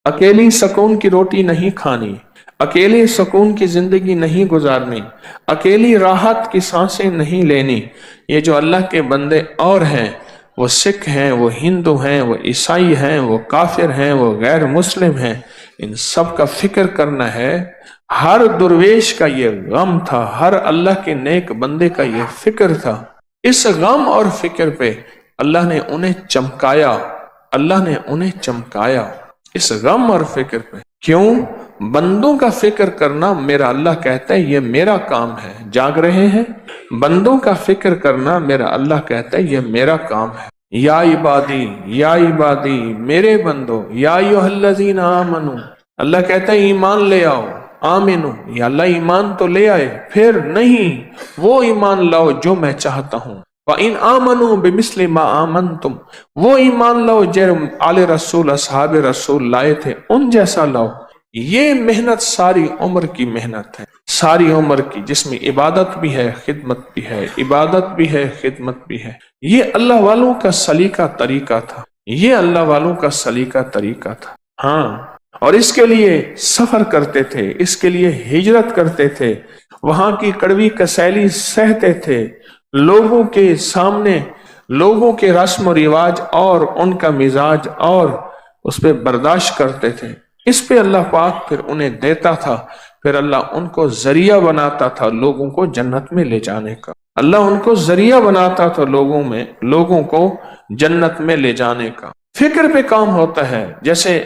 अकेली सुकून की रोटी नहीं खानी, अकेले सुकून की जिंदगी नहीं गुजारनी, अकेली राहत की सांसें नहीं लेनी। ये जो अल्लाह के बंदे और हैं, वो सिख हैं, वो हिंदू हैं, वो ईसाई हैं, वो काफिर हैं, वो गैर मुस्लिम हैं, इन सब का फिक्र करना है। हर दुर्वेश का ये गम था, हर अल्लाह के नेक बंदे का ये फिक्र था। इस गम और फिक्र पे अल्लाह ने उन्हें चमकाया, अल्लाह ने उन्हें चमकाया इस गम और फिक्र पे। क्यों? बंदों का फिक्र करना मेरा अल्लाह कहता है ये मेरा काम है। जाग रहे हैं? बंदों का फिक्र करना मेरा अल्लाह कहता है ये मेरा काम है। या इबादी, मेरे बंदो, या अय्युहल्लज़ीना आमनू, अल्लाह कहता है ईमान ले आओ। आमिनु, या अल्लाह ईमान तो ले आए, फिर नहीं, वो ईमान लाओ जो मैं चाहता हूं। इन आमनु बिमिस्लि मा आमनतुम, वो ईमान लाओ जो आले रसूल असहाब रसूल लाए थे, उन जैसा लाओ। ये मेहनत सारी उम्र की मेहनत है, सारी उम्र की, जिसमें इबादत भी है, खिदमत भी है, इबादत भी है, खिदमत भी है। ये अल्लाह वालों का सलीका तरीका था, ये अल्लाह वालों का सलीका तरीका था। हाँ, और इसके लिए सफर करते थे, इसके लिए हिजरत करते थे, वहां की कड़वी कसैली सहते थे, लोगों के सामने लोगों के रस्म रिवाज और उनका मिजाज और उस पर बर्दाश्त करते थे। इस पे अल्लाह पाक फिर उन्हें देता था, फिर अल्लाह उनको जरिया बनाता था लोगों को जन्नत में ले जाने का। अल्लाह उनको जरिया बनाता था लोगों को जन्नत में ले जाने का। फिक्र पे काम होता है, जैसे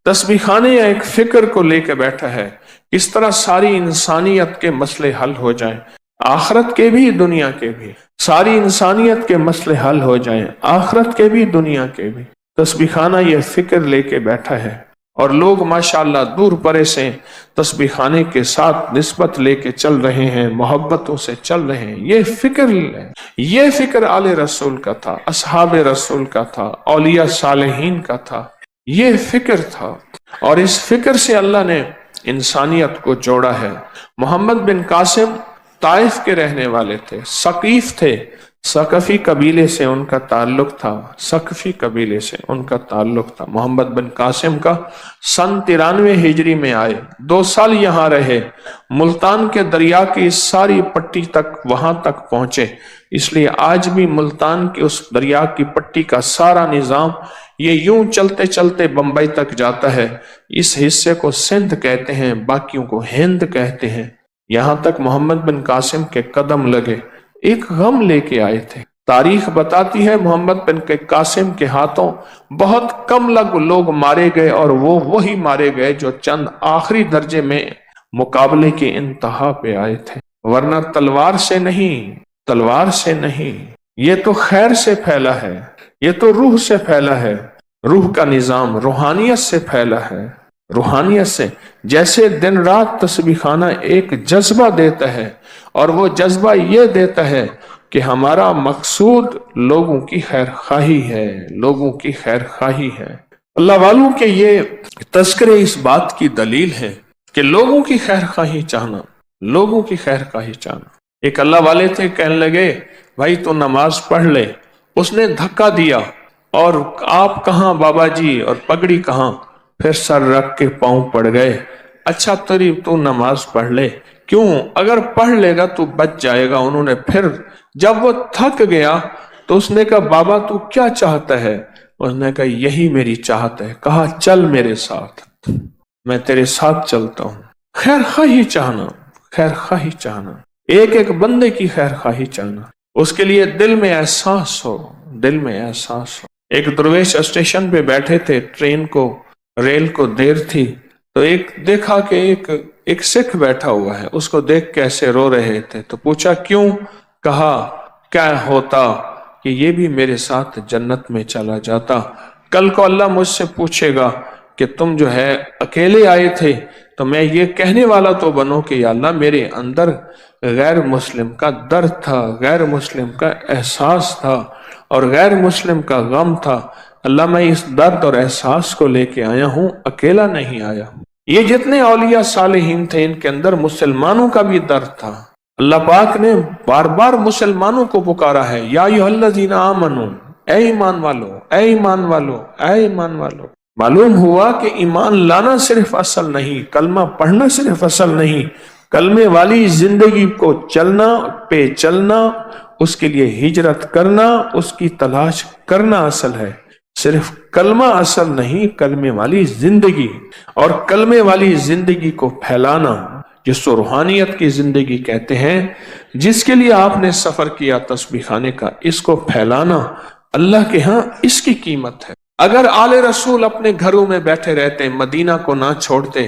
तस्बीह खाने या एक फिक्र को लेकर बैठा है, किस तरह सारी इंसानियत के मसले हल हो जाएं, आखरत के भी दुनिया के भी, सारी इंसानियत के मसले हल हो जाएं, आखरत के भी दुनिया के भी। तस्बीह खाना ये फिक्र लेके बैठा है, और लोग माशाअल्लाह दूर परे से तस्बीह खाने के साथ निस्बत लेके चल रहे हैं, मोहब्बतों से चल रहे हैं। ये फिक्र आले रसूल का था, असहाब रसूल का था, औलिया सालेहीन का था, ये फिक्र था। और इस फिक्र से अल्लाह ने इंसानियत को जोड़ा है। मोहम्मद बिन कासिम ताइफ के रहने वाले थे, सकीफ थे, सकफी कबीले से उनका ताल्लुक था, सकफी कबीले से उनका ताल्लुक था। मोहम्मद बिन कासिम का सन 93 हिजरी में आए, 2 साल यहाँ रहे, मुल्तान के दरिया की सारी पट्टी तक वहां तक पहुंचे। इसलिए आज भी मुल्तान की उस दरिया की पट्टी का सारा निजाम ये यूं चलते चलते बंबई तक जाता है। इस हिस्से को सिंध कहते हैं, बाकियों को हिंद कहते हैं। यहां तक मोहम्मद बिन कासिम के कदम लगे, एक गम लेके आए थे। तारीख बताती है मोहम्मद बिन कासिम के हाथों बहुत कम लोग मारे गए, और वो वही मारे गए जो चंद आखिरी दर्जे में मुकाबले की इंतहा पे आए थे, वरना तलवार से नहीं। ये तो खैर से फैला है, ये तो रूह से फैला है। रूह का निजाम रूहानियत से फैला है, रूहानियत से। जैसे दिन रात तस्बीह खाना एक जज्बा देता है, और वो जज्बा ये देता है कि हमारा मकसूद लोगों की खैर खाही है, लोगों की खैर खाही है। अल्लाह वालों के ये तस्करे इस बात की दलील है कि लोगों की खैर खाही चाहना, लोगों की खैर खाही चाहना। एक अल्लाह वाले थे, कहने लगे भाई तो नमाज पढ़ ले। उसने धक्का दिया, और आप कहाँ बाबा जी, और पगड़ी कहाँ? फिर सर रख के पांव पड़ गए। अच्छा तेरी तू नमाज पढ़ ले। क्यों? अगर पढ़ लेगा तो बच जाएगा। उन्होंने फिर जब वो थक गया तो उसने कहा बाबा तू क्या चाहता है? उसने कहा यही मेरी चाहत है। कहा चल मेरे साथ, मैं तेरे साथ चलता हूं। खैर खाही चाहना, खैर खाही चाहना, एक एक बंदे की खैर खाही चाहना, उसके लिए दिल में एहसास हो, दिल में एहसास हो। एक दरवेश स्टेशन पे बैठे थे, रेल को देर थी, तो एक देखा कि एक सिख बैठा हुआ है, उसको देख के ऐसे रो रहे थे। तो पूछा क्यों? कहा क्या होता कि ये भी मेरे साथ जन्नत में चला जाता। कल को अल्लाह मुझसे पूछेगा कि तुम जो है अकेले आए थे, तो मैं ये कहने वाला तो बनो कि या अल्लाह मेरे अंदर गैर मुस्लिम का दर्द था, गैर मुस्लिम का एहसास था, और गैर मुस्लिम का गम था। अल्लाह मैं इस दर्द और एहसास को लेके आया हूं, अकेला नहीं आया। ये जितने औलिया सालेहीन थे, इनके अंदर मुसलमानों का भी दर्द था। अल्लाह पाक ने बार बार मुसलमानों को पुकारा है, या अय्युहल्लज़ीना आमनू, ऐ ईमान वालो, ऐ ईमान वालो, ऐ ईमान वालो। मालूम हुआ कि ईमान लाना सिर्फ असल नहीं, कलमा पढ़ना सिर्फ असल नहीं, कलमे वाली जिंदगी को चलना पे चलना, उसके लिए हिजरत करना, उसकी तलाश करना असल है। सिर्फ कलमा असल नहीं, कलमे वाली जिंदगी, और कलमे वाली जिंदगी को फैलाना, जिसको रूहानियत की जिंदगी कहते हैं, जिसके लिए आपने सफर किया तस्बीह खाने का, इसको फैलाना अल्लाह के यहाँ इसकी कीमत है। अगर आले रसूल अपने घरों में बैठे रहते, मदीना को ना छोड़ते,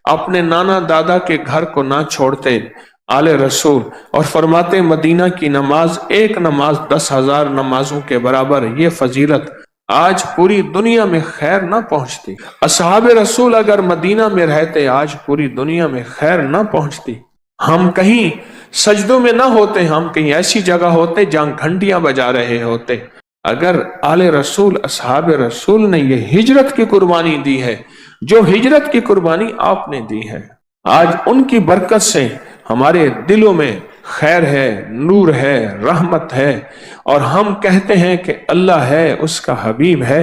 अपने नाना दादा के घर को ना छोड़ते आले रसूल, और फरमाते मदीना की नमाज एक नमाज 10,000 नमाजों के बराबर, ये फजीलत, आज पूरी दुनिया में खैर ना पहुंचती। असहाबे रसूल अगर मदीना में रहते, आज पूरी दुनिया में खैर ना पहुंचती। हम कहीं सजदों में ना होते, हम कहीं ऐसी जगह होते जहां घंटियां बजा रहे होते। अगर आले रसूल असहाबे रसूल ने ये हिजरत की कुर्बानी दी है, जो हिजरत की कुर्बानी आपने दी है, आज उनकी बरकत से हमारे दिलों में खैर है, नूर है, रहमत है, और हम कहते हैं कि अल्लाह है, उसका हबीब है।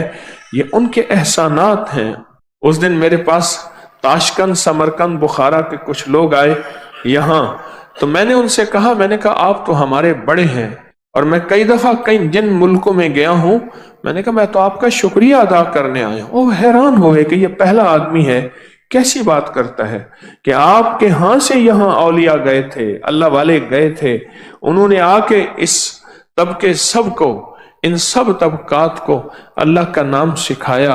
ये उनके एहसानात हैं। उस दिन मेरे पास ताशकंद, समरकंद, बुखारा के कुछ लोग आए यहाँ, तो मैंने उनसे कहा, मैंने कहा आप तो हमारे बड़े हैं, और मैं कई दफा कई जिन मुल्कों में गया हूं, मैंने कहा मैं तो आपका शुक्रिया अदा करने आया हूं। वो हैरान हुए कि ये पहला आदमी है, कैसी बात करता है कि आपके यहां से यहां औलिया गए थे, अल्लाह वाले गए थे, उन्होंने आके इस तबके सबको, इन सब तबकात को अल्लाह का नाम सिखाया,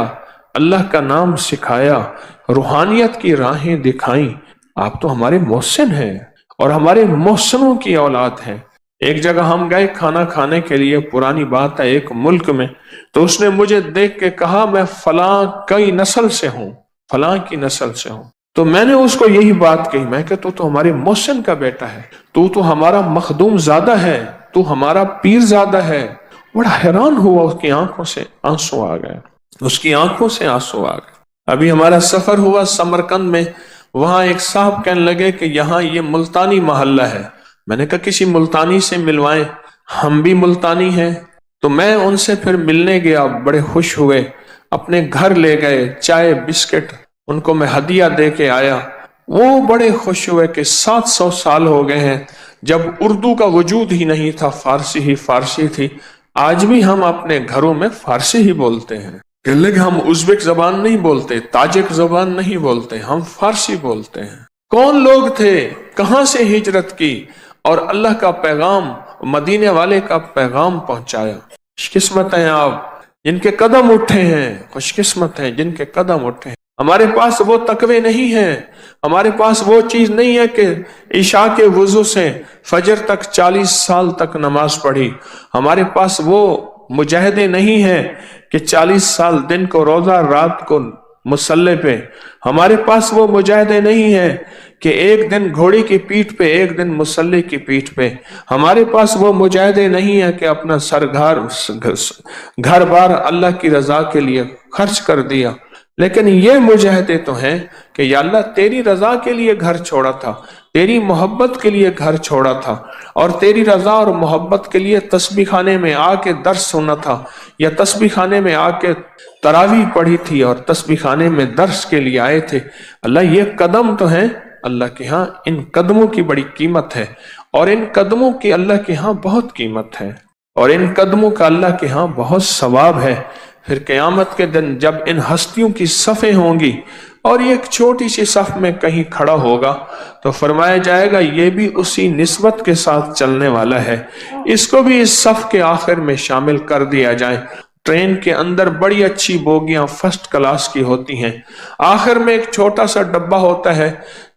अल्लाह का नाम सिखाया, रूहानियत की राहें दिखाई। आप तो हमारे मोहसिन हैं और हमारे मोहसिनों की औलाद हैं। एक जगह हम गए खाना खाने के लिए, पुरानी बात है, एक मुल्क में, तो उसने मुझे देख के कहा मैं फलां कई नस्ल से हूं, फलां की नस्ल से हूं। तो मैंने उसको यही बात कही, मैं कि तू तो हमारे मोहसिन का बेटा है, तू तो हमारा मखदूम ज़्यादा है, तू हमारा पीर ज़्यादा है। बड़ा हैरान हुआ, उसकी आंखों से आंसू आ गए, उसकी आंखों से आंसू आ गए। अभी हमारा सफर हुआ समरकंद में, वहां एक साहब कहने लगे कि यहाँ ये मुल्तानी मोहल्ला है। मैंने कहा किसी मुल्तानी से मिलवाएं, हम भी मुल्तानी हैं। तो मैं उनसे फिर मिलने गया, बड़े खुश हुए, अपने घर ले गए, चाय बिस्किट उनको मैं हदिया दे के आया। वो बड़े खुश हुए कि 700 साल हो गए हैं जब उर्दू का वजूद ही नहीं था, फारसी ही फारसी थी, आज भी हम अपने घरों में फारसी ही बोलते हैं। कहने लगे हम उज़्बेक जबान नहीं बोलते, ताजिक जबान नहीं बोलते, हम फारसी बोलते हैं। कौन लोग थे, कहां से हिजरत की और अल्लाह का पैगाम, मदीने वाले का पैगाम पहुंचाया। खुशकिस्मत हैं आप जिनके कदम उठे हैं, खुशकिस्मत हैं जिनके कदम उठे हैं। हमारे पास वो तकवे नहीं है, हमारे पास वो चीज नहीं है कि ईशा के वुजू से फजर तक 40 साल तक नमाज पढ़ी। हमारे पास वो मुजाहिदे नहीं है कि 40 साल दिन को रोजा, रात को मुसल्ले पे। हमारे पास वो मुजाहिदे नहीं है कि एक दिन घोड़ी की पीठ पे, एक दिन मुसल्ले की पीठ पे। हमारे पास वो मुजाहिदे नहीं है कि अपना घर बार अल्लाह की रजा के लिए खर्च कर दिया। लेकिन ये मुजाहिदे तो हैं कि या अल्लाह तेरी रजा के लिए घर छोड़ा था, तेरी मोहब्बत के लिए घर छोड़ा था, और तेरी रजा और मोहब्बत के लिए तस्बीह खाने में आके दर्स सुना था, या तस्बीह खाने में आके तरावी पढ़ी थी और तस्बीह खाने में दर्स के लिए आए थे। अल्लाह ये कदम तो हैं अल्लाह के यहाँ, इन कदमों की बड़ी कीमत है, और इन कदमों की अल्लाह के यहाँ बहुत कीमत है, और इन कदमों का अल्लाह के यहाँ बहुत सवाब है। फिर क़यामत के दिन जब इन हस्तियों की सफ़ें होंगी और ये एक छोटी सी सफ में कहीं खड़ा होगा, तो फरमाया जाएगा ये भी उसी निस्बत के साथ चलने वाला है, इसको भी इस सफ के आखिर में शामिल कर दिया जाए। ट्रेन के अंदर बड़ी अच्छी बोगियां फर्स्ट क्लास की होती हैं, आखिर में एक छोटा सा डब्बा होता है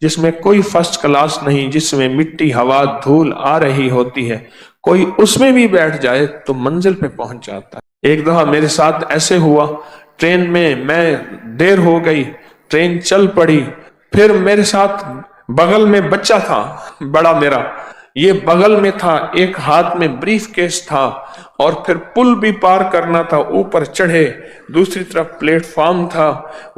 जिसमें कोई फर्स्ट क्लास नहीं, जिसमें मिट्टी, हवा, धूल आ रही होती है। कोई उसमें भी बैठ जाए तो मंजिल पे पहुंच जाता है। एक दफा मेरे साथ ऐसे हुआ, ट्रेन में मैं देर हो गई, ट्रेन चल पड़ी, फिर मेरे साथ बगल में बच्चा था बड़ा मेरा, ये बगल में था, एक हाथ में ब्रीफ केस था, और फिर पुल भी पार करना था, ऊपर चढ़े, दूसरी तरफ प्लेटफॉर्म था,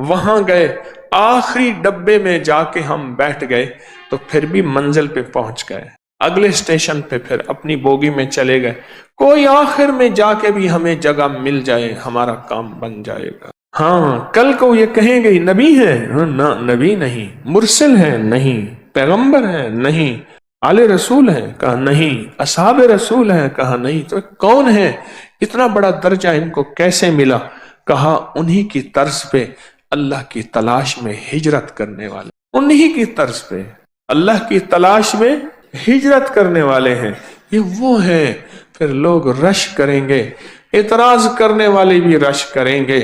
वहां गए, आखिरी डब्बे में जाके हम बैठ गए, तो फिर भी मंजिल पे पहुंच गए। अगले स्टेशन पे फिर अपनी बोगी में चले गए। कोई आखिर में जाके भी हमें जगह मिल जाए, हमारा काम बन जाएगा। हाँ, कल को ये कहेंगे ये नबी है, हाँ, ना नबी नहीं, मुरसिल है नहीं, पैगंबर है नहीं, आले रसूल है कहा नहीं, असहाब रसूल है कहा नहीं, तो कौन है, इतना बड़ा दर्जा इनको कैसे मिला? कहा उन्हीं की तर्ज पे अल्लाह की तलाश में हिजरत करने वाले, उन्हीं की तर्ज पे अल्लाह की तलाश में हिजरत करने वाले हैं, ये वो हैं। फिर लोग रश करेंगे, इतराज करने वाले भी रश करेंगे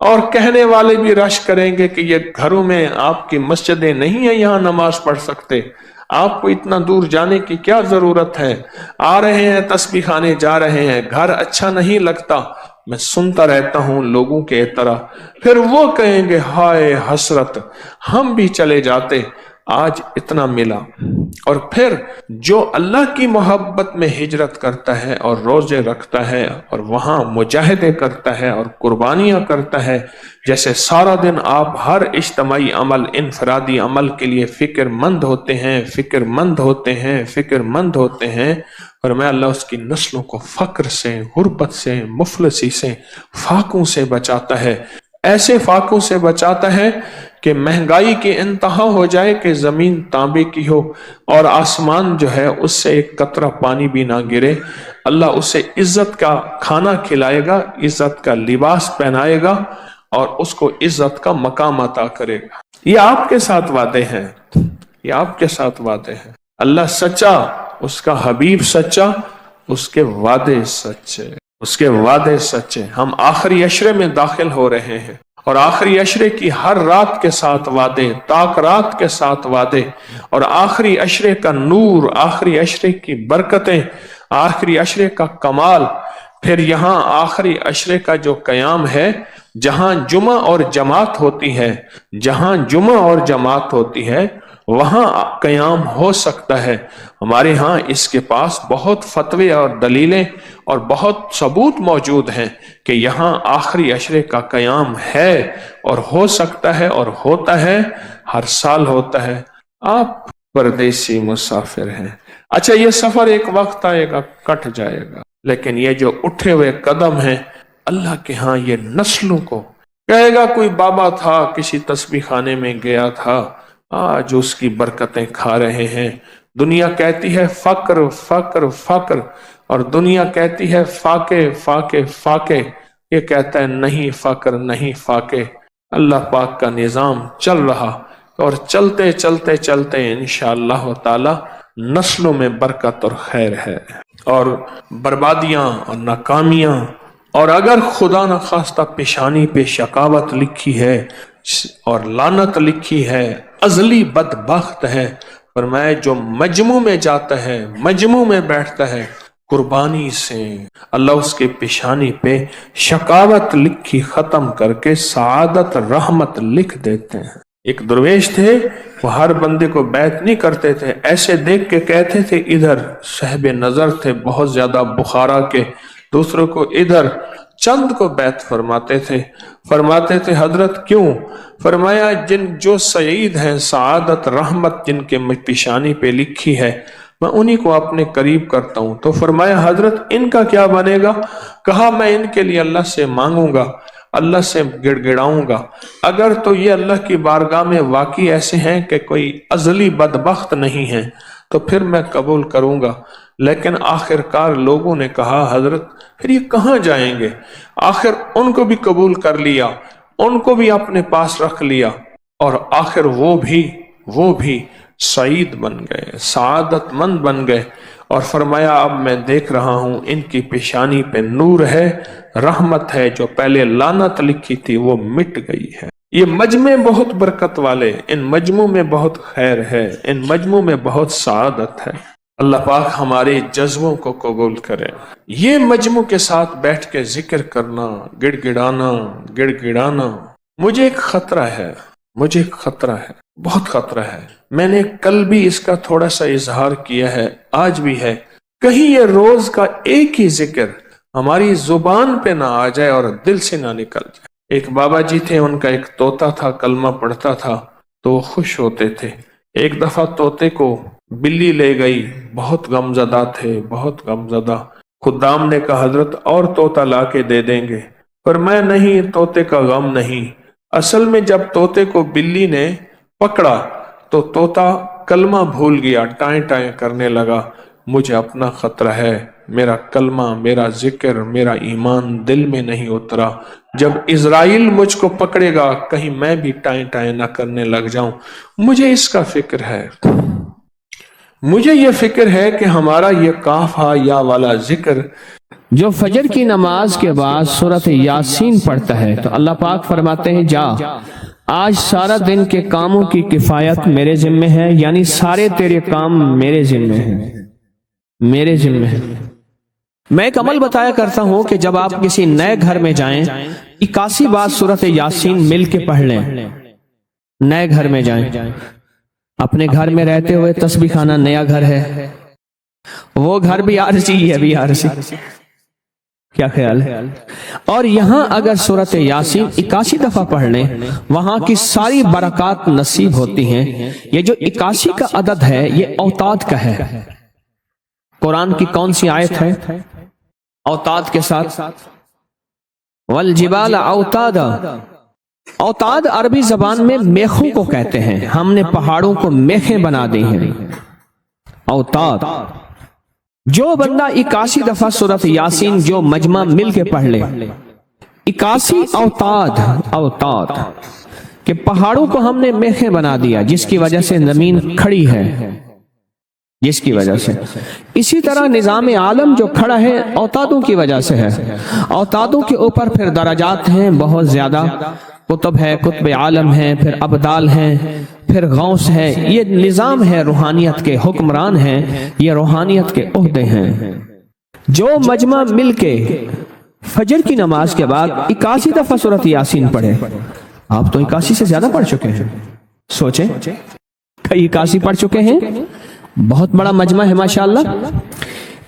और कहने वाले भी रश करेंगे कि ये घरों में आपकी मस्जिदें नहीं है, यहाँ नमाज पढ़ सकते, आपको इतना दूर जाने की क्या जरूरत है, आ रहे हैं तस्बीह खाने जा रहे हैं, घर अच्छा नहीं लगता, मैं सुनता रहता हूं लोगों के तरह। फिर वो कहेंगे हाय हसरत, हम भी चले जाते, आज इतना मिला। और फिर जो अल्लाह की मोहब्बत में हिजरत करता है और रोजे रखता है और वहां मुजाहिदे करता है और कुर्बानियां करता है, जैसे सारा दिन आप हर इज्तमाई अमल इनफरादी अमल के लिए फिक्रमंद होते हैं, फिक्रमंद होते हैं, फिक्रमंद होते हैं, और मैं अल्लाह उसकी नस्लों को फक्र से, गुर्बत से, मुफलसी से, फाकों से बचाता है, ऐसे फाकों से बचाता है कि महंगाई की इंतहा हो जाए कि जमीन तांबे की हो और आसमान जो है उससे एक कतरा पानी भी ना गिरे। अल्लाह उसे इज्जत का खाना खिलाएगा, इज्जत का लिबास पहनाएगा और उसको इज्जत का मकाम अता करेगा। ये आपके साथ वादे हैं, ये आपके साथ वादे हैं। अल्लाह सच्चा, उसका हबीब सच्चा, उसके वादे सच्चे, उसके वादे सच्चे। हम आखिरी अशरे में दाखिल हो रहे हैं और आखिरी अशरे की हर रात के साथ वादे, ताक रात के साथ वादे, और आखिरी अशरे का नूर, आखिरी अशरे की बरकतें, आखिरी अशरे का कमाल। फिर यहाँ आखिरी अशरे का जो कयाम है, जहां जुमा और जमात होती है, जहां जुमा और जमात होती है वहां कयाम हो सकता है। हमारे यहाँ इसके पास बहुत फतवे और दलीलें और बहुत सबूत मौजूद हैं कि यहाँ आखिरी अशरे का कयाम है और हो सकता है और होता है, हर साल होता है। आप परदेसी मुसाफिर हैं। अच्छा, ये सफर एक वक्त आएगा, कट जाएगा, लेकिन ये जो उठे हुए कदम हैं अल्लाह के यहाँ, ये नस्लों को कहेगा। कोई बाबा था, किसी तस्बीह खाने में गया था, आज उसकी बरकतें खा रहे हैं। दुनिया कहती है फक्र फक्र फक्र, और दुनिया कहती है फाके फाके फाके, ये कहता है नहीं फक्र नहीं फाके। अल्लाह पाक का निजाम चल रहा और चलते चलते चलते इंशाअल्लाह ताला नस्लों में बरकत और खैर है, और बर्बादियां और नाकामियां, और अगर खुदा न खास्ता पेशानी पे शकावत लिखी है और लानत लिखी है, अजली बदबख्त है, फरमाए जो मजमू में जाता है, मजमू में बैठता है, कुर्बानी से अल्लाह उसके पेशानी पे शकावत लिखी खत्म करके सादत रहमत लिख देते हैं। एक दरवेश थे, वो हर बंदे को बैत नहीं करते थे, ऐसे देख के कहते थे, इधर साहिब नजर थे बहुत ज्यादा बुखारा के, दूसरों को इधर, चंद को बैत फरमाते थे हजरत क्यों? फरमाया जिन जो सईद हैं, सादत रहमत जिनके पेशानी पे लिखी है, मैं उन्हीं को अपने करीब करता हूं। तो फरमाया हजरत इनका क्या बनेगा? कहा मैं इनके लिए अल्लाह से मांगूंगा, अल्लाह से गिड़गिड़ाऊंगा। अगर तो ये अल्लाह की बारगाह में वाकई ऐसे हैं कि कोई अजली बदबख्त नहीं है, तो फिर मैं कबूल करूंगा। लेकिन आखिरकार लोगों ने कहा हजरत फिर ये कहाँ जाएंगे? आखिर उनको भी कबूल कर लिया, उनको भी अपने पास रख लिया, और आखिर वो भी सईद बन गए, सादतमंद बन गए। और फरमाया अब मैं देख रहा हूं इनकी पेशानी पे नूर है, रहमत है, जो पहले लानत लिखी थी वो मिट गई है। ये मजमे बहुत बरकत वाले, इन मजमू में बहुत खैर है, इन मजमू में बहुत सादत है। अल्लाह पाक हमारे जज्बों को कबूल करे। ये मजमू के साथ बैठ के जिक्र करना, गिड़गिड़ाना, मुझे एक खतरा है, बहुत खतरा है। मैंने कल भी इसका थोड़ा सा इजहार किया है, आज भी है। कहीं ये रोज का एक ही जिक्र हमारी जुबान पे ना आ जाए और दिल से ना निकल जाए। एक बाबा जी थे, उनका एक तोता था, कलमा पढ़ता था तो वो खुश होते थे। एक दफा तोते को बिल्ली ले गई, बहुत गमजदा थे, बहुत गमजदा। खुदाम ने कहा हजरत और तोता ला के दे देंगे? पर मैं नहीं, तोते का गम नहीं। असल में जब तोते को बिल्ली ने पकड़ा तो तोता कलमा भूल गया, टाएं टाएं करने लगा। मुझे अपना खतरा है, मेरा कलमा, मेरा जिक्र, मेरा ईमान दिल में नहीं उतरा। जब इज़राइल मुझको पकड़ेगा कहीं मैं भी टाएं टाएं ना करने लग जाऊं। मुझे इसका फिक्र है, मुझे ये फिक्र है कि हमारा ये काफा या वाला जिक्र जो फजर की नमाज के बाद सूरत यासीन पढ़ता है तो अल्लाह पाक फरमाते हैं, जा आज सारा दिन के कामों की किफायत मेरे जिम्मे है, यानी सारे तेरे काम मेरे जिम्मे हैं, मेरे जिम्मे है। मैं एक अमल बताया करता हूं कि जब आप किसी नए घर में जाएं 81 बार सूरत यासीन मिल के पढ़ लें। नए घर में जाएं, अपने घर में रहते हुए तस्बीह खाना नया घर है, वो घर भी आरसी है, भी आरसी, क्या ख्याल है। और यहां अगर सूरत यासीन 81 दफा पढ़ लें, वहां की सारी बरकत नसीब होती हैं। ये जो 81 का अदद है ये औताद का है। कुरान की कौन सी आयत है औताद के साथ? वल जिबाल औतादा। औताद अरबी जबान में मेखों को कहते हैं। हमने पहाड़ों को मेखें बना दी हैं, औताद। जो बंदा 81 दफा सूरत यासीन जो मजमा मिल के पढ़ ले, 81 औताद, औताद के पहाड़ों को हमने मेखें बना दिया, जिसकी वजह से जमीन खड़ी है, जिसकी वजह से। इसी तरह निजाम आलम जो खड़ा है औतादों की वजह से है। औतादों के ऊपर फिर दराजात हैं बहुत ज्यादा, कुतुब है, कुतुब आलम है, फिर अबदाल हैं, फिर गौस है। ये निजाम है, रूहानियत के हुक्मरान हैं, ये रूहानियत के ओहदे हैं। जो मजमा मिल के फजर की नमाज के बाद 81 दफा सूरत यासीन पढ़े, आप तो 81 से ज्यादा पढ़ चुके हैं, सोचें, कई 81 पढ़ चुके हैं, बहुत बड़ा मजमा है माशाअल्लाह।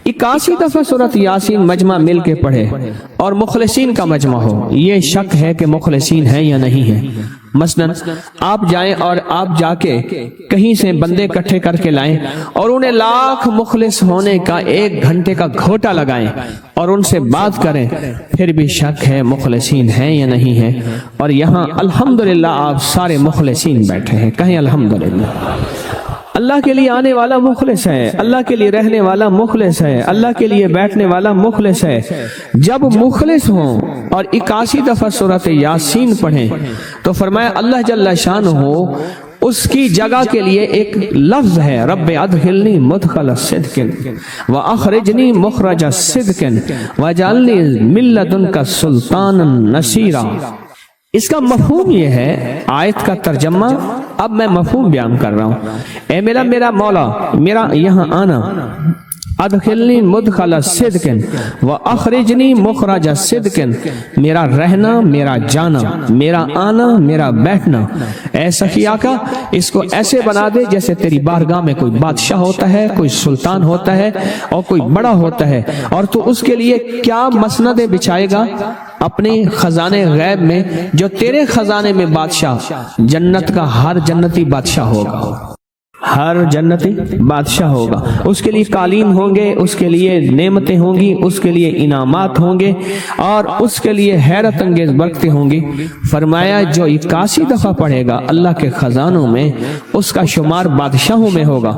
81 दफा सूरत यासीन मजमा मिल के पढ़े और मुखलिसीन का मजमा हो। ये शक है कि मुखलिसीन है या नहीं है। मसलन आप जाएं और आप जाके कहीं से बंदे इकट्ठे करके लाएं और उन्हें लाख मुखलिस होने का 1 घंटे का घोटा लगाएं और उनसे बात करें, फिर भी शक है मुखलिसीन है या नहीं है। और यहाँ अल्हम्दुलिल्लाह आप सारे मुखलिसीन बैठे हैं, कहें अल्हम्दुलिल्लाह। अल्लाह के लिए आने वाला मुखलिस है, अल्लाह के लिए रहने वाला मुखलिस है, अल्लाह के लिए बैठने वाला मुखलिस है। जब मुखलिस हों और 81 दफा सूरत यासीन पढ़ें तो फरमाया अल्लाह जल्ला शान हो, उसकी जगह के लिए एक लफ्ज है, रब्बे अदखिलनी मुदखल सिद्किन व अखरिजनी मुखरज सिद्किन वजअलनी मिन लदुनका सुल्तानन नसीरा। इसका मफहूम ये है, आयत का तर्जमा अब मैं मफहूम बयान कर रहा हूं। ए मेरा मौला, मेरा यहाँ आना, अदखिलनी मुदखल सिद्किन व अखरिजनी मुखरज सिद्किन, मेरा रहना, मेरा जाना, मेरा आना, मेरा बैठना, ऐसा ही आका इसको ऐसे बना दे जैसे तेरी बारगाह में कोई बादशाह होता है, कोई सुल्तान होता है और कोई बड़ा होता है, और तू उसके लिए क्या मसनदें बिछाएगा अपने खजाने गैब में, जो तेरे खजाने में बादशाह जन्नत का हर जन्नती बादशाह होगा, हर जन्नती बादशाह होगा। उसके लिए कालीन होंगे, उसके लिए नेमतें होंगी, उसके लिए इनामात होंगे और उसके लिए हैरत अंगेज बरकतें होंगी। फरमाया जो 81 दफा पढ़ेगा अल्लाह के खजानों में, उसका शुमार बादशाहों में होगा।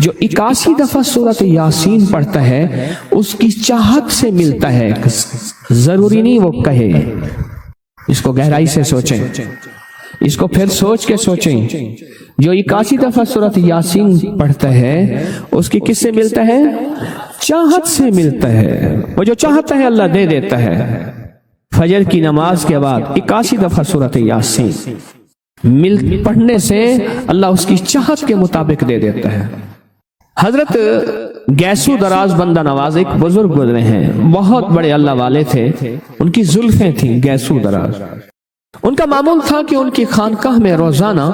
जो 81 दफा सूरत यासीन पढ़ता है उसकी चाहत से मिलता है, जरूरी नहीं वो कहे। इसको गहराई से सोचें, इसको फिर सोच के सोचें। जो 81 दफा सूरत यासीन पढ़ता है उसकी किससे मिलता है? चाहत से मिलता है। वो जो चाहता है अल्लाह दे देता है। फजर की नमाज के बाद 81 दफा सूरत यासीन मिल पढ़ने से अल्लाह उसकी चाहत के मुताबिक दे देता है। हजरत गैसू दराज बंदा नवाज एक बुजुर्ग गुजरे हैं, बहुत बड़े अल्लाह वाले थे, उनकी जुल्फें थी गैसू दराज। उनका मामूल था कि उनकी खानकाह में रोजाना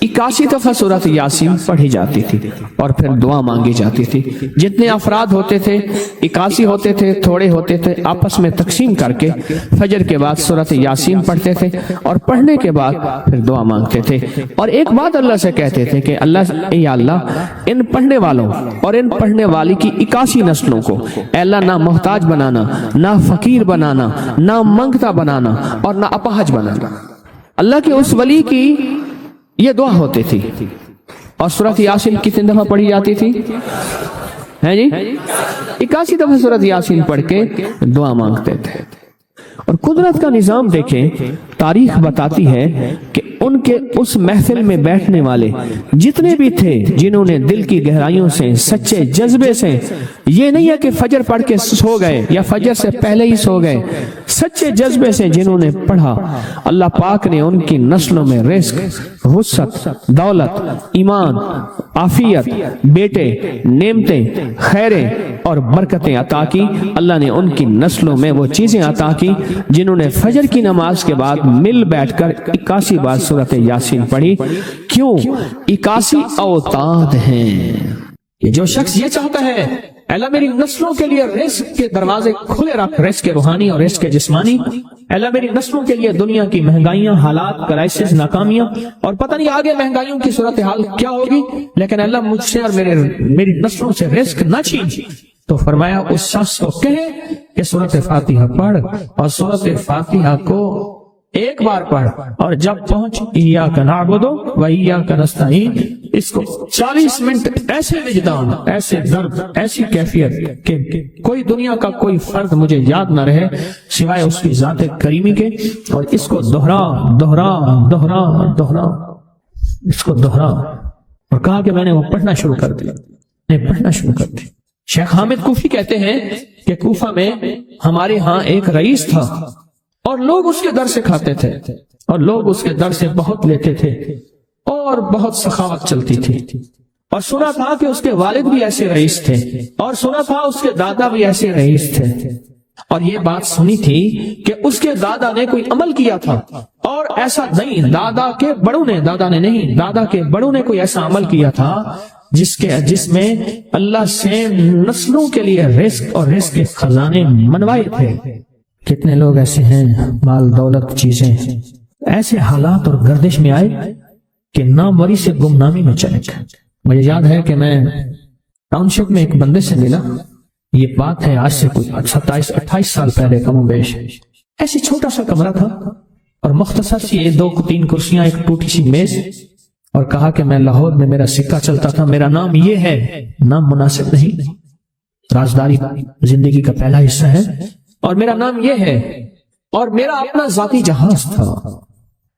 81 दफा सूरत यासीन पढ़ी जाती थी और फिर दुआ मांगी जाती थी। जितने अफराद होते थे 81 होते थे, थोड़े होते थे, आपस में तकसीम करके फजर के बाद सूरत यासीन पढ़ते थे और पढ़ने के बाद फिर दुआ मांगते थे। और एक बात अल्लाह से कहते थे कि अल्लाह इन पढ़ने वालों और इन पढ़ने वाली की 81 नस्लों को अल्लाह ना मोहताज बनाना, ना फकीर बनाना, ना मंगता बनाना और ना अपाहज बनाना। अल्लाह के उस वली की ये दुआ होती थी। और सूरत यासीन कितनी दफा पढ़ी जाती थी? है जी 81 दफा सूरत यासीन पढ़ के दुआ मांगते थे। और कुदरत का निजाम देखें, तारीख बताती है कि उनके उस महफिल में बैठने वाले जितने भी थे, जिन्होंने दिल की गहराइयों से, सच्चे जज्बे से, ये नहीं है कि फजर पढ़ के सो गए या फजर से पहले ही सो गए, सच्चे जज्बे से जिन्होंने पढ़ा, अल्लाह पाक ने उनकी नस्लों में रिस्क, वुसअत, दौलत, ईमान, आफियत, बेटे, नेमतें, खैरें और बरकतें अता की। अल्लाह ने उनकी नस्लों में वो चीजें अता की जिन्होंने फजर की नमाज के बाद मिल बैठकर 81 बार सूरत यासीन पढ़ी। क्यों? 81 औताद हैं। ये जो शख्स ये चाहता है अल्लाह मेरी नस्लों के लिए रिस्क के दरवाजे खुले रख, रिस्क के रूहानी और रिस्क के जिस्मानी, अल्लाह मेरी नस्लों के लिए दुनिया की महंगाइयां, हालात, क्राइसिस, नाकामियां और पता नहीं आगे महंगाइयों की सूरत हाल क्या होगी, लेकिन अल्लाह मुझसे और मेरी नस्लों से रिस्क न छीन। तो फरमाया उस शख्स को कहे कि सूरत फातिहा पढ़ और सूरत फातिहा को एक बार पढ़ और जब पहुंच इय्याका नअबुदु व इय्याका नस्तईन, इसको 40 मिनट ऐसे विजदान, ऐसे दर्द, ऐसी कैफियत कि कोई दुनिया का कोई फर्द मुझे याद ना रहे सिवाय उसकी जाते करीमी के, और इसको दोहरा दोहरा दोहरा दोहरा, इसको दोहरा। और कहा कि मैंने वो पढ़ना शुरू कर दिया, मैंने पढ़ना शुरू कर दिया। शेख हामिद कूफी कहते हैं कि कूफा में हमारे यहाँ एक रईस था और लोग उसके दर से खाते थे और लोग उसके दर से बहुत लेते थे और बहुत सखावत चलती थी। और सुना था कि उसके वालिद भी ऐसे रईस थे और सुना था उसके दादा भी ऐसे रईस थे। और ये बात सुनी थी कि उसके दादा ने कोई अमल किया था और ऐसा नहीं, दादा के बड़ों ने कोई ऐसा अमल किया था जिसमें अल्लाह से नस्लों के लिए रिस्क और रिस्क के खजाने मनवाए थे। कितने लोग ऐसे हैं, माल दौलत चीजें, ऐसे हालात और गर्दिश में आए कि नामवरी से गुमनामी में चले गए। मुझे याद है कि मैं टाउनशिप में एक बंदे से मिला, ये बात है आज से कुछ 27-28 साल पहले कम बेश। ऐसे छोटा सा कमरा था और मुख्तसर सी 2-3 कुर्सियां, एक टूटी सी मेज, और कहा कि मैं लाहौर में मेरा सिक्का चलता था, मेरा नाम ये है, नाम मुनासिब नहीं, राजदारी जिंदगी का पहला हिस्सा है, और मेरा नाम ये है, और मेरा अपना जाती जहाज था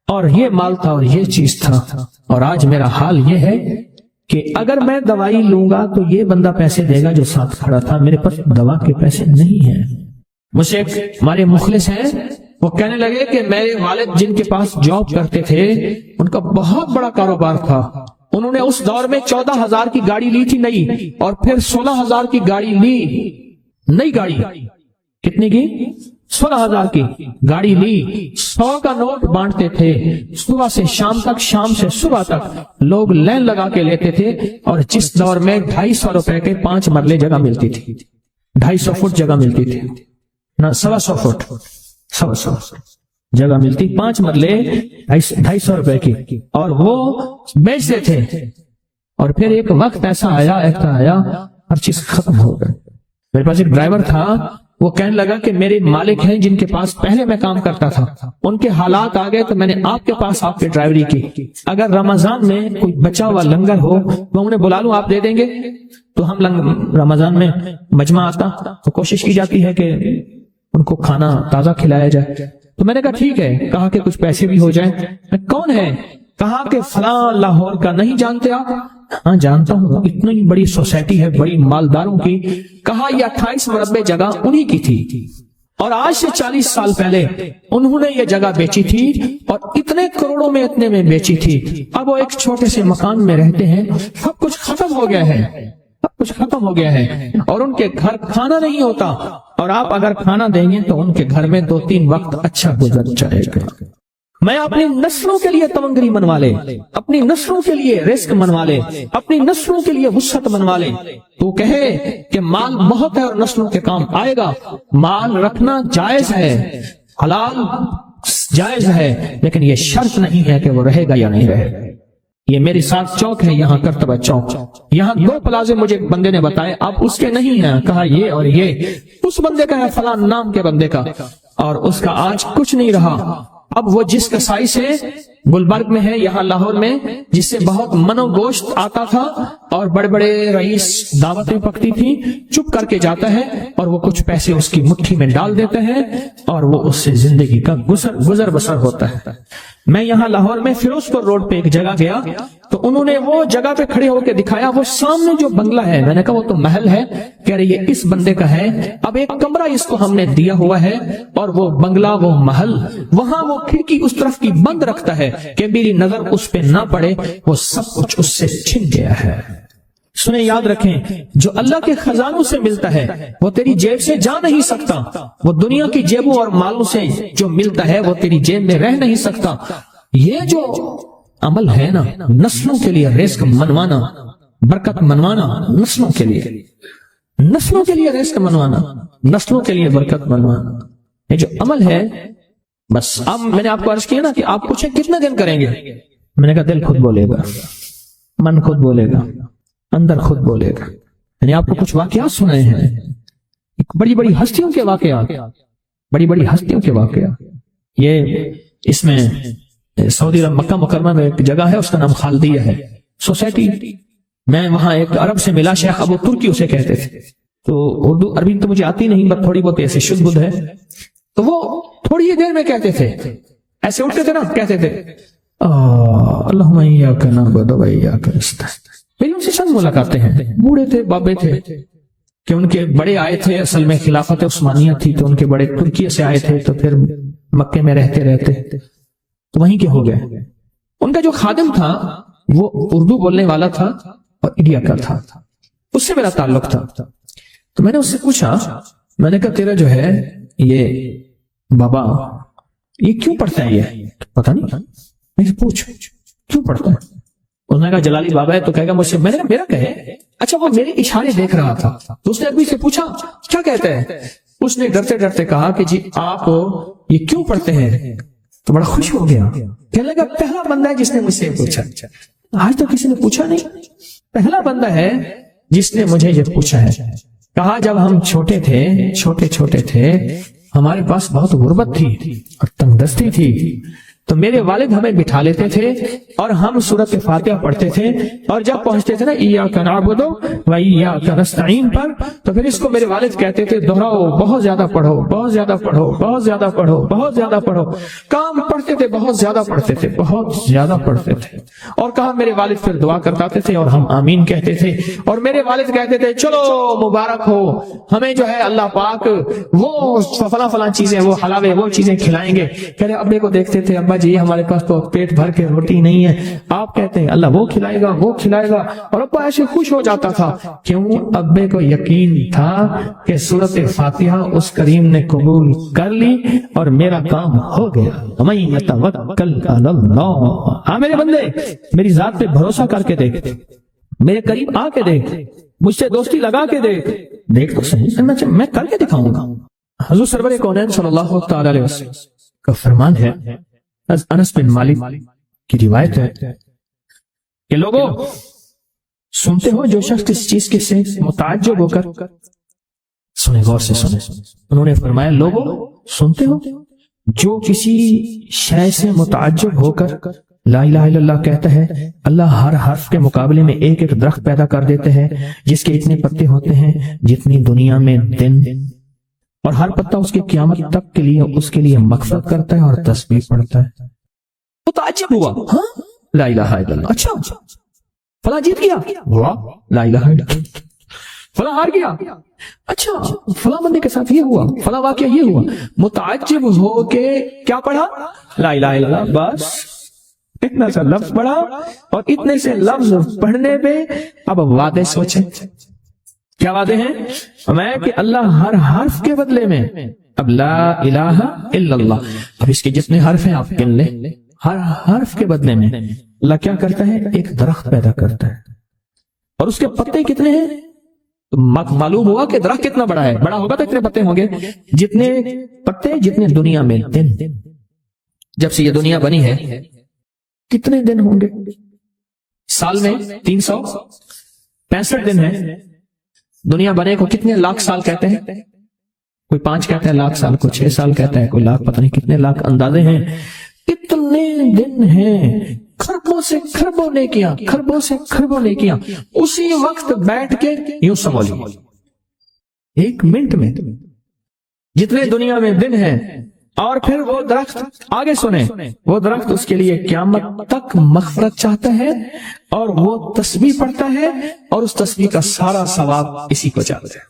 और ये माल था और ये चीज था, और आज मेरा हाल ये है कि अगर मैं दवाई लूंगा तो ये बंदा पैसे देगा जो साथ खड़ा था, मेरे पास दवा के पैसे नहीं है। मुझसे हमारे मुखलिस हैं, वो कहने लगे कि मेरे वालिद जिनके पास जॉब करते थे उनका बहुत बड़ा कारोबार था, उन्होंने उस दौर में 14,000 की गाड़ी ली थी नई, और फिर 16,000 की गाड़ी ली, नई गाड़ी। कितने की? 16,000 की गाड़ी ली। 100 का नोट बांटते थे, सुबह से शाम तक, शाम से सुबह तक लोग लाइन लगा के लेते थे। और जिस दौर में 250 रुपए के 5 मरले जगह मिलती थी, 250 फुट जगह मिलती थी ना, 125 फुट, 125 जगह मिलती, 5 मरले 250 रुपए की, और वो बेचते थे। और फिर एक वक्त ऐसा आया, हर चीज खत्म हो गई। मेरे पास एक ड्राइवर था, वो कहने लगा कि मेरे मालिक हैं जिनके पास पहले मैं काम करता था, उनके हालात आ गए तो मैंने आपके पास आपकी ड्राइवरी की। अगर रमजान में कोई बचा हुआ लंगर हो तो उन्हें बुला लूं, आप दे देंगे? तो हम रमजान में मजमा आता तो कोशिश की जाती है कि उनको खाना ताजा खिलाया जाए। तो मैंने कहा ठीक है, कहा कि कुछ पैसे भी हो जाए। कौन है? कहा कि फलां लाहौर का, नहीं जानते आप? हाँ जानता हूँ, इतनी बड़ी सोसाइटी है, बड़ी मालदारों की। कहा ये 28 मरबे जगह उन्हीं की थी और आज से 40 साल पहले उन्होंने ये जगह बेची थी और इतने करोड़ों में, इतने में बेची थी। अब वो एक छोटे से मकान में रहते हैं, सब कुछ खत्म हो गया है, सब कुछ खत्म हो गया है, और उनके घर खाना नहीं होता, और आप अगर खाना देंगे तो उनके घर में 2-3 वक्त अच्छा गुजर जाएगा। میں اپنی نسلوں کے لیے تمنگری منوا لے، اپنی نسلوں کے لیے رزق منوا لے، اپنی نسلوں کے لیے وسعت منوا لے۔ تو کہے کہ مال بہت ہے اور نسلوں کے کام آئے گا، مال رکھنا جائز ہے، حلال جائز ہے، لیکن یہ شرط نہیں ہے کہ وہ رہے گا یا نہیں رہے گا۔ یہ میری ساتھ چوک ہے، یہاں کرتبہ چوک، یہاں 2 پلازے مجھے ایک بندے نے بتائے، آپ اس کے نہیں ہیں، کہا یہ اور یہ اس بندے کا ہے، فلاں نام کے بندے کا، اور اس کا آج کچھ نہیں رہا۔ اب وہ جس کسائی سے گلبرگ میں ہے، یہاں لاہور میں، جس سے بہت من و گوشت آتا تھا اور بڑے بڑے رئیس دعوتیں پکتی تھی، چپ کر کے جاتا ہے اور وہ کچھ پیسے اس کی مٹھی میں ڈال دیتے ہیں اور وہ اس سے زندگی کا گزر بسر ہوتا ہے۔ میں یہاں لاہور میں فیروز پور روڈ پہ ایک جگہ گیا تو انہوں نے وہ جگہ پہ کھڑے ہو کے دکھایا، وہ سامنے جو بنگلہ ہے، میں نے کہا وہ تو محل ہے، کہہ رہے یہ اس بندے کا ہے، اب ایک کمرہ اس کو ہم نے دیا ہوا ہے اور وہ بنگلہ، وہ محل، وہاں وہ کھڑکی اس طرف کی بند رکھتا ہے کہ میری نظر اس پہ نہ پڑے، وہ سب کچھ اس سے چھن گیا ہے۔ سنیں، یاد رکھیں، جو اللہ کے خزانوں سے ملتا ہے وہ تیری جیب سے جا نہیں سکتا، وہ دنیا کی جیبوں اور مالوں سے جو ملتا ہے وہ تیری جیب میں رہ نہیں سکتا۔ یہ جو عمل ہے نا، نسلوں کے لیے رزق منوانا، برکت منوانا، نسلوں کے لیے رزق منوانا، نسلوں کے لیے برکت منوانا، یہ جو عمل ہے، بس اب میں نے آپ کو عرض کیا نا کہ آپ پوچھیں کتنے دن کریں گے، میں نے کہا دل خود بولے گا، من خود بولے گا، اندر خود بولے گا۔ میں نے آپ کو کچھ واقعات سنائے ہیں، بڑی بڑی ہستیوں کے واقعات، بڑی بڑی ہستیوں کے واقعات۔ یہ اس میں سعودی عرب مکہ مکرمہ میں ایک جگہ ہے، اس کا نام خالدیہ ہے سوسائٹی۔ میں وہاں ایک عرب سے ملا، شیخ ابو ترکی اسے کہتے تھے، تو اردو عربی تو مجھے آتی نہیں، بس تھوڑی بہت ایسے شدھ بدھ ہے، تو وہ تھوڑی ہی دیر میں کہتے تھے، ایسے اٹھتے تھے نا، کہتے تھے اللہم ایاک نعبد و ایاک نستعین۔ میری ان سے چند ملاقاتیں ہیں، بوڑھے تھے، بابے تھے، کہ ان کے بڑے آئے تھے، اصل میں خلافت عثمانیہ تھی تو ان کے بڑے ترکیہ سے آئے تھے، تو پھر مکے میں رہتے تو وہیں کے ہو گئے۔ ان کا جو خادم تھا وہ اردو بولنے والا تھا اور انڈیا کا تھا، اس سے میرا تعلق تھا۔ تو میں نے اس سے پوچھا، میں نے کہا تیرا جو ہے یہ بابا یہ کیوں پڑھتا ہے؟ یہ پتہ نہیں، میں پوچھ کیوں پڑھتا ہے؟ اس نے کہا جلالی بابا ہے تو کہے گا مجھ سے۔ میں نے کہا میرا کہے؟ اچھا، وہ میرے اشارے دیکھ رہا تھا، تو اس نے ابھی سے پوچھا کیا کہتے ہیں؟ اس نے ڈرتے ڈرتے کہا کہ جی آپ یہ کیوں پڑھتے ہیں؟ تو بڑا خوش ہو گیا، کہنے لگا پہلا بندہ ہے جس نے مجھ سے پوچھا، آج تک کسی نے پوچھا نہیں، پہلا بندہ ہے جس نے مجھے یہ پوچھا ہے۔ کہا جب ہم چھوٹے تھے ہمارے پاس بہت غربت تھی اور تنگ دستی تھی، تو میرے والد ہمیں بٹھا لیتے تھے اور ہم سورۃ فاتحہ پڑھتے تھے، اور جب پہنچتے تھے نا ایاک نعبد و ایاک نستعین پر، تو پھر اس کو میرے والد کہتے تھے دہراؤ، بہت زیادہ پڑھو، بہت زیادہ پڑھو، بہت زیادہ پڑھو، بہت زیادہ پڑھو۔ کام پڑھتے تھے، بہت زیادہ پڑھتے تھے، بہت زیادہ پڑھتے تھے، اور کہا میرے والد پھر دعا کرتے تھے اور ہم آمین کہتے تھے، اور میرے والد کہتے تھے چلو مبارک ہو، ہمیں جو ہے اللہ پاک وہ فلاں چیزیں، وہ حلاوے، وہ چیزیں کھلائیں گے۔ کہہ رہے ابے کو دیکھتے تھے، ابا جی ہمارے پاس تو پیٹ بھر کے روٹی نہیں ہے، آپ کہتے ہیں اللہ وہ کھلائے گا، وہ کھلائے گا، اور ابا ایسے خوش ہو جاتا تھا۔ کیوں؟ ابے کو یقین تھا کہ سورۃ فاتحہ اس کریم نے قبول کر لی اور میرا کام ہو گیا۔ وَمَن يَتَوَکَّلْ عَلَى اللَّهِ۔ ہاں میرے بندے، میری ذات پہ بھروسہ کر کے دیکھ، میرے قریب آ کے دیکھ، مجھ سے دوستی لگا کے دیکھ تو صحیح، میں کر کے دکھاؤں گا۔ حضور سرور کونین صلی اللہ تعالی علیہ وسلم کا فرمان ہے، انس بن مالک کی روایت ہے کہ لوگوں سنتے ہو جو شخص اس چیز کے سے متعجب ہو کر، سنیں غور سے سنیں، انہوں نے فرمایا لوگوں سنتے ہو جو کسی شے سے متعجب ہو کر لا الہ الا اللہ کہتا ہے، اللہ ہر حرف کے مقابلے میں ایک ایک درخت پیدا کر دیتے ہیں جس کے اتنے پتے ہوتے ہیں جتنی دنیا میں دن، اور ہر پتہ اس کی قیامت تک کے لیے اس کے لیے مغفرت کرتا ہے اور تسبیح پڑھتا ہے۔ متعجب ہوا، ہاں لا الہ الا اللہ، اچھا فلاں جیت گیا، واہ لا الہ الا اللہ، فلاں ہار گیا، اچھا فلاں بندے کے ساتھ یہ ہوا، فلاں واقعہ یہ ہوا۔ متعجب ہو کے کیا پڑھا؟ لا الہ الا اللہ، بس اتنا سا لفظ پڑھا، اور اتنے سے لفظ پڑھنے پہ اب وعدے سوچیں، کیا وعدے ہیں؟ میں کہ اللہ ہر حرف کے بدلے میں اب لا الہ الا اللہ، اب اس کے جتنے حرف ہیں آپ گن لیں، ہر حرف کے بدلے میں اللہ کیا کرتا ہے؟ ایک درخت پیدا کرتا ہے، اور اس کے پتے کتنے ہیں؟ تو معلوم ہوا کہ درخت کتنا بڑا ہے، بڑا ہوگا تو اتنے پتے ہوں گے، جتنے پتے جتنے دنیا میں دن، جب سے یہ دنیا بنی ہے کتنے دن ہوں گے؟ سال میں 365 دن ہے، دنیا بنے کو کتنے لاکھ سال کہتے ہیں؟ کوئی 5 کہتا ہے لاکھ سال، کوئی 6 سال کہتا ہے، کوئی لاکھ، پتہ نہیں کتنے لاکھ اندازے ہیں، کتنے دن ہیں، خربوں سے خربوں نیکیاں، خربوں سے خربوں نیکیاں، اسی وقت بیٹھ کے یوں سنبھالی 1 منٹ میں جتنے دنیا میں دن ہیں، اور پھر وہ درخت، آگے سنیں، وہ درخت اس کے لیے قیامت تک مغفرت چاہتا ہے، اور وہ تسبیح پڑھتا ہے، اور اس تسبیح کا سارا ثواب اسی کو جاتا ہے۔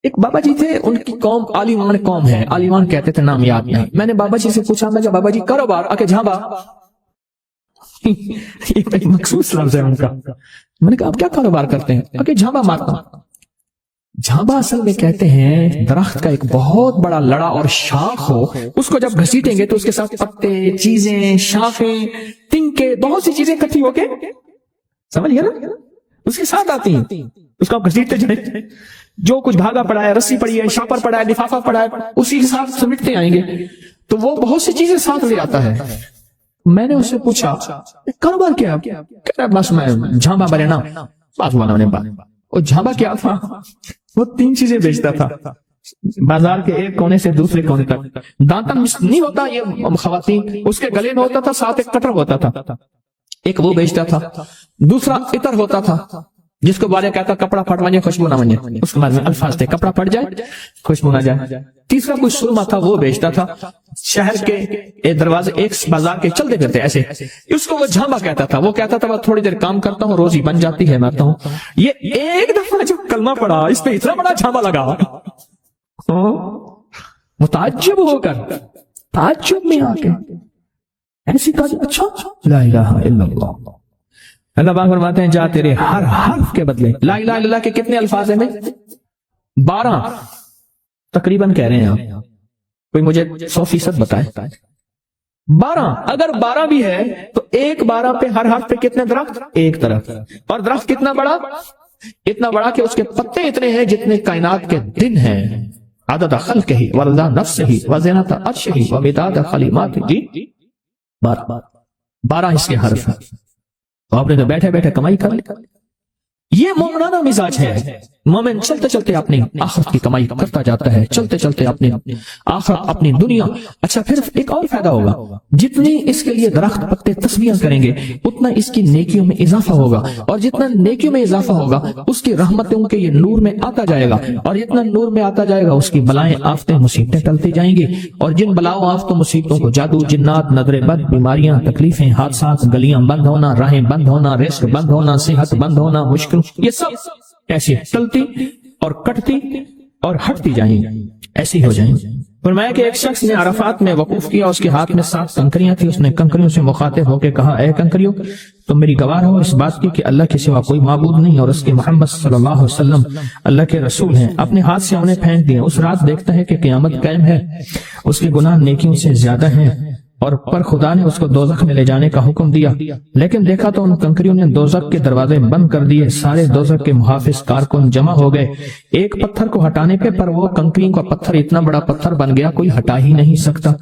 ایک بابا جی تھے، ان کی قوم عالیمان قوم ہے، عالیمان کہتے تھے، نام یاد نہیں، میں نے بابا جی سے پوچھا، میں بابا جی کاروبار، آ کے جھانبا، ایک مخصوص لفظ ہے ان کا، میں نے کہا آپ کیا کاروبار کرتے ہیں؟ آ کے جھانبا مارتا ہوں۔ جھانبا اصل میں کہتے ہیں درخت کا ایک بہت بڑا لڑا اور شاخ ہو، اس کو جب گھسیٹیں گے تو اس کے ساتھ پتے، چیزیں، شاخیں، تنکے، بہت سی چیزیں اکٹھی ہو کے، سمجھ گیا نا، اس کے ساتھ آتی ہیں، اس کو آپ گھسیٹتے جائیں، جو کچھ بھاگا پڑا ہے، رسی پڑی ہے، شاپر پڑا ہے، لفافہ پڑا ہے، اسی کے ساتھ سمیٹتے آئیں گے، تو وہ بہت سی چیزیں ساتھ لے آتا ہے۔ میں نے اس سے پوچھا کاروبار کیا؟ کہہ رہا بس میں جھانبا بنے نا، بات ہوا نے بات، اور جھانبا کیا تھا؟ وہ 3 چیزیں بیچتا تھا، بازار کے ایک کونے سے دوسرے کونے تک۔ دانتن نہیں ہوتا یہ خواتین، اس کے گلے میں ہوتا تھا، ساتھ ایک کٹر ہوتا تھا، ایک وہ بیچتا تھا، دوسرا عطر ہوتا تھا، جس کو بارے کہتا کپڑا پھٹ مانجے خوشبو نہ مانجے، اس کے بعد میں الفاظ تھے، کپڑا پھٹ جائے خوشبو نہ جائے۔ تیسرا کوئی سرما تھا، وہ بیچتا تھا، شہر کے دروازے ایک بازار کے چلتے پھرتے ایسے، اس کو وہ جھانبا کہتا تھا۔ وہ کہتا تھا تھوڑی دیر کام کرتا ہوں، روزی بن جاتی ہے، مرتا ہوں۔ یہ ایک دفعہ جو کلمہ پڑا، اس پہ اتنا بڑا جھانبا لگا، متعجب ہو کر، تعجب میں آ کے ایسی کہا، اچھا لا الہ الا اللہ۔ اللہ پاک فرماتے ہیں جا تیرے ہر حرف کے بدلے، لا الہ الا اللہ کے کتنے الفاظ ہیں؟ 12 تقریباً کہہ رہے ہیں آپ، کوئی مجھے 100% بتائے۔ 12، اگر 12 بھی ہے تو ایک 12 پہ ہر حرف پہ کتنے درخت؟ ایک درخت، اور درخت کتنا بڑا؟ اتنا بڑا کہ اس کے پتے اتنے ہیں جتنے کائنات کے دن ہیں، عدد خلقہ ورضا نفسہ وزنۃ عرشہ ومداد کلماتہ، جی 12 اس کے حرف ہیں، تو آپ نے تو بیٹھے بیٹھے کمائی کر لی۔ یہ مومنانہ مزاج ہے، مومن چلتے چلتے اپنی آخرت کی کمائی کرتا جاتا ہے، چلتے چلتے اپنی آخرت، اپنی دنیا۔ اچھا پھر ایک اور فائدہ ہوگا، جتنی اس کے لیے درخت پتے تسبیح کریں گے اتنا اس کی نیکیوں میں اضافہ ہوگا، اور جتنا نیکیوں میں اضافہ ہوگا اس کی رحمتوں کے یہ نور میں آتا جائے گا، اور جتنا نور میں آتا جائے گا اس کی بلائیں، آفتیں، مصیبتیں ٹلتی جائیں گی، اور جن بلاؤں، آفتوں، مصیبتوں کو جادو، جنات، نظر بد، بیماریاں، تکلیفیں، حادثات، گلیاں بند ہونا، راہیں بند ہونا، رزق بند ہونا، صحت بند ہونا، مشکل، یہ سب ایسی ٹلتی اور کٹتی اور ہٹتی جائیں، ایسی ہو جائیں۔ فرمایا کہ ایک شخص نے عرفات میں وقوف کیا، اس کے ہاتھ میں 7 کنکریاں تھیں، اس نے کنکریوں سے مخاطب ہو کے کہا، اے کنکریوں تم میری گواہ ہو اس بات کی کہ اللہ کے سوا کوئی معبود نہیں، اور اس کے محمد صلی اللہ علیہ وسلم اللہ کے رسول ہیں۔ اپنے ہاتھ سے انہیں پھینک دیا۔ اس رات دیکھتا ہے کہ قیامت قائم ہے، اس کے گناہ نیکیوں سے زیادہ ہیں، اور پر خدا نے اس کو دوزخ میں لے جانے کا حکم دیا، لیکن دیکھا تو ان کنکریوں نے دوزخ کے دروازے بند کر دیے۔ سارے دوزخ کے محافظ کارکن جمع ہو گئے ایک پتھر کو ہٹانے پہ، پر وہ کنکریوں کا پتھر اتنا بڑا پتھر بن گیا کوئی ہٹا ہی نہیں سکتا،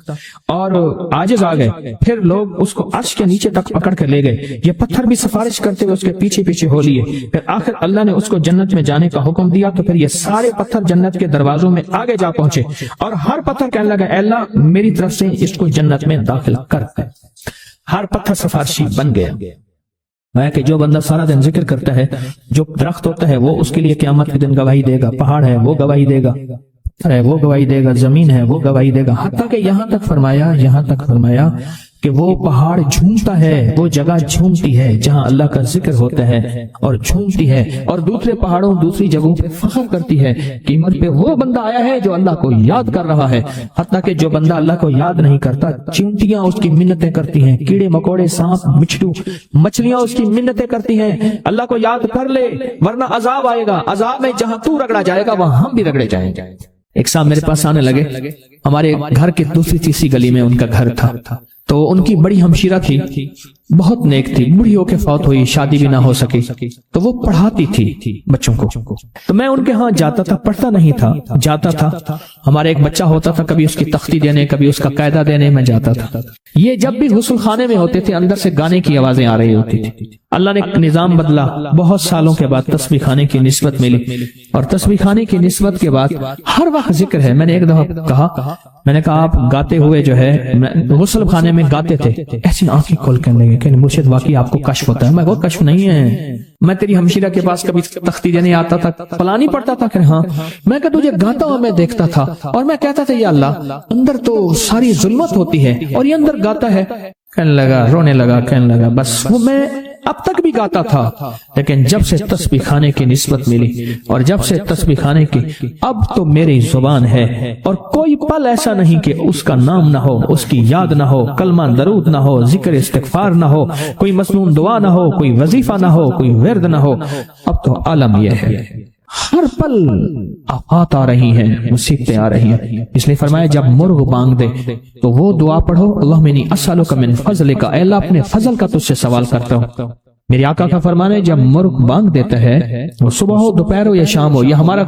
اور عاجز آ گئے۔ پھر لوگ اس کو عرش کے نیچے تک پکڑ کر لے گئے، یہ پتھر بھی سفارش کرتے ہوئے اس کے پیچھے پیچھے ہو لیے۔ پھر آخر اللہ نے اس کو جنت میں جانے کا حکم دیا، تو پھر یہ سارے پتھر جنت کے دروازوں میں آگے جا پہنچے، اور ہر پتھر کہنے لگا، اے اللہ میری طرف سے اس کو جنت میں داخل کر۔ ہر پتھر سفارشی بن گیا۔ میں کہ جو بندہ سارا دن ذکر کرتا ہے، جو درخت ہوتا ہے وہ اس کے لیے قیامت کے دن گواہی دے گا، پہاڑ ہے وہ گواہی دے گا، پتھر ہے وہ گواہی دے گا، زمین ہے وہ گواہی دے گا، حتیٰ کہ یہاں تک فرمایا کہ وہ پہاڑ جھومتا ہے، وہ جگہ جھومتی ہے جہاں اللہ کا ذکر ہوتا ہے اور جھومتی ہے، اور دوسرے پہاڑوں، دوسری جگہوں پہ فخر کرتی ہے قیمت پہ وہ بندہ آیا ہے جو اللہ کو یاد کر رہا ہے۔ حتیٰ کہ جو بندہ اللہ کو یاد نہیں کرتا، چیونٹیاں اس کی منتیں کرتی ہیں، کیڑے مکوڑے، سانپ، بچھو، مچھلیاں اس کی منتیں کرتی ہیں، اللہ کو یاد کر لے ورنہ عذاب آئے گا، عذاب میں جہاں تو رگڑا جائے گا وہاں ہم بھی رگڑے جائیں گے۔ ایک صاحب میرے پاس آنے لگے، ہمارے گھر کے دوسری تیسری گلی میں ان کا گھر تھا، تو ان کی بڑی ہمشیرہ تھی، بہت نیک تھی، بوڑھی ہو کے فوت ہوئی، شادی بھی نہ ہو سکی، تو وہ پڑھاتی تھی بچوں کو، تو میں ان کے ہاں جاتا تھا، پڑھتا نہیں تھا، جاتا تھا، ہمارے ایک بچہ ہوتا تھا، کبھی اس کی تختی دینے، کبھی اس کا قاعدہ دینے میں جاتا تھا۔ یہ جب بھی غسل خانے میں ہوتے تھے اندر سے گانے کی آوازیں آ رہی ہوتی تھی۔ اللہ نے ایک نظام بدلا، بہت سالوں کے بعد تسبیح خانے کی نسبت ملی، اور تسبیح خانے کی نسبت کے بعد ہر وقت ذکر ہے۔ میں نے ایک دفعہ کہا، میں نے کہا آپ گاتے ہوئے جو ہے غسل خانے میں گاتے تھے، ایسی آنکھیں کھول کے لگے کہ مرشد واقعی آپ کو کشف ہوتا ہے؟ میں وہ کشف نہیں ہے، میں تیری ہمشیرہ کے پاس کبھی تختی دینے آتا تھا، فلانی پڑھتا تھا کہ ہاں، میں کہ تجھے گاتا ہوا میں دیکھتا تھا، اور میں کہتا تھا یا اللہ اندر تو ساری ظلمت ہوتی ہے اور یہ اندر گاتا ہے۔ کہنے لگا، رونے لگا، کہنے لگا بس وہ میں اب تک بھی گاتا تھا، لیکن جب سے تسبیح خانے کی نسبت ملی اور جب سے تسبیح خانے کی، اب تو میری زبان ہے اور کوئی پل ایسا نہیں کہ اس کا نام نہ ہو، اس کی یاد نہ ہو، کلمہ درود نہ ہو، ذکر استغفار نہ ہو، کوئی مسنون دعا نہ ہو، کوئی وظیفہ نہ ہو، کوئی ورد نہ ہو۔ اب تو عالم یہ ہے، ہر پل آفات آ رہی ہیں، مصیبتیں آ رہی ہیں، اس لیے فرمایا جب مرغ بانگ دے تو وہ دعا پڑھو، اللہم انی اسألک من فضلک، اے اللہ اپنے فضل کا تجھ سے سوال کرتا ہوں۔ میرے آقا کا فرمان ہے جب مرغ بانگ دیتا ہے، وہ صبح ہو، دوپہر ہو یا شام ہو، یہ ہمارا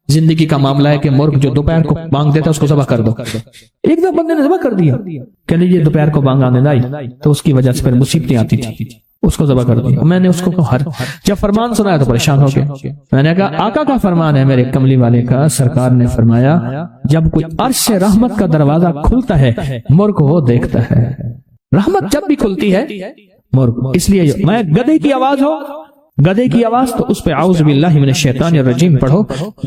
زندگی کا معاملہ ہے کہ مرغ جو دوپہر کو بانگ دیتا ہے اس کو ذبح کر دو۔ ایک دفعہ بندے نے ذبح کر دیا کہ نہیں یہ دوپہر کو بانگ آنے لائی، تو اس کی وجہ سے پھر مصیبتیں آتی تھی، اس کو ذبح کر دیا۔ میں نے اس کو جب فرمان سنایا تو پریشان ہو گیا، میں نے کہا آقا کا فرمان ہے میرے کملی والے کا، سرکار نے فرمایا جب کوئی عرش سے رحمت کا دروازہ کھلتا ہے مرغ وہ دیکھتا ہے۔ رحمت جب بھی کھلتی ہے مرغ، اس لیے میں گدھے کی آواز ہو، گدھے کی آواز تو اس پہ اعوذ باللہ من الشیطان الرجیم پڑھو،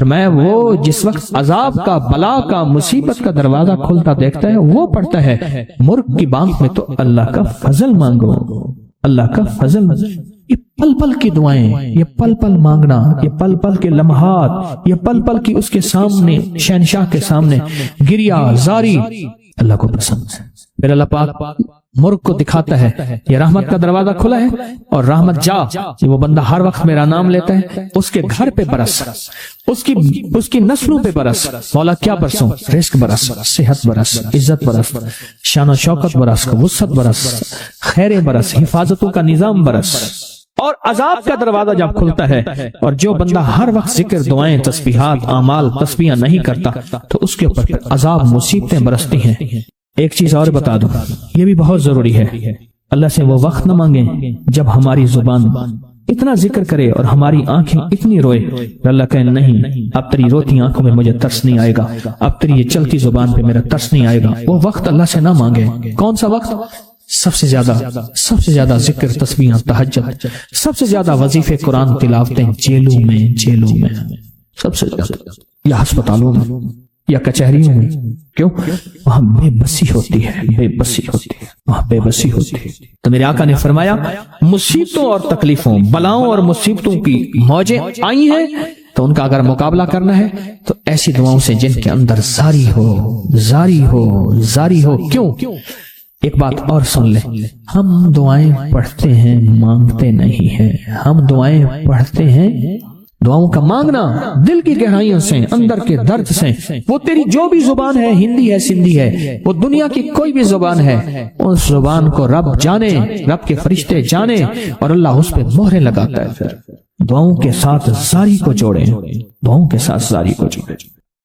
میں وہ جس وقت عذاب کا، بلا کا، مصیبت کا دروازہ کھلتا دیکھتا ہے وہ پڑھتا ہے۔ مرغ کی بانگ میں تو اللہ کا فضل مانگو، اللہ کا فضل، یہ پل پل کی دعائیں، یہ پل پل مانگنا، یہ پل پل کے لمحات، یہ پل پل کی اس کے سامنے، شہنشاہ کے سامنے گریا زاری اللہ کو پسند ہے۔ پھر اللہ پاک مرغ کو دکھاتا ہے یہ رحمت کا دروازہ کھلا ہے اور رحمت جا، وہ بندہ ہر وقت میرا نام لیتا ہے، اس کے گھر پہ برس، اس کی نسلوں پہ برس، مولا کیا برسوں، رزق برس، صحت برس، عزت برس، شان و شوکت برس، وسعت برس، خیریں برس، حفاظتوں کا نظام برس۔ اور عذاب کا دروازہ جب کھلتا ہے اور جو بندہ ہر وقت ذکر، دعائیں، تسبیحات، اعمال، تسبیحاں نہیں کرتا تو اس کے اوپر عذاب، مصیبتیں برستی ہیں۔ ایک چیز اور بتا دوں، یہ بھی بہت ضروری ہے، اللہ سے وہ وقت نہ مانگیں جب ہماری زبان اتنا ذکر کرے اور ہماری آنکھیں اتنی روئے، اللہ کہے نہیں اب تیری روتی آنکھوں میں مجھے ترس نہیں آئے گا، اب تیری یہ چلتی زبان پہ میرا ترس نہیں آئے گا۔ وہ وقت اللہ سے نہ مانگے۔ کون سا وقت؟ سب سے زیادہ ذکر، تسبیحاں، تہجد، سب سے زیادہ وظیفے، قرآن تلاوتیں، جیلوں میں سب سے زیادہ، یا ہسپتالوں میں یا کچہریوں میں۔ کیوں؟ وہاں بے بسی ہوتی ہے، وہاں بے بسی ہوتی ہے۔ تو میرے آقا نے فرمایا مصیبتوں اور تکلیفوں، بلاؤں اور مصیبتوں کی موجیں آئی ہیں تو ان کا اگر مقابلہ کرنا ہے تو ایسی دعاؤں سے جن کے اندر زاری ہو۔ کیوں؟ ایک بات اور سن لیں، ہم دعائیں پڑھتے ہیں، مانگتے نہیں ہیں۔ ہم دعائیں پڑھتے ہیں، دعاؤں کا مانگنا دل کی گہرائیوں سے، اندر کے درد سے۔ وہ تیری جو بھی زبان ہے، ہندی ہے، سندھی ہے، وہ دنیا کی کوئی بھی زبان ہے، اس زبان کو رب جانے، رب کے فرشتے جانے، اور اللہ اس پہ مہریں لگاتا ہے۔ پھر دعاؤں کے ساتھ زاری کو جوڑیں، دعاؤں کے ساتھ زاری کو جوڑیں۔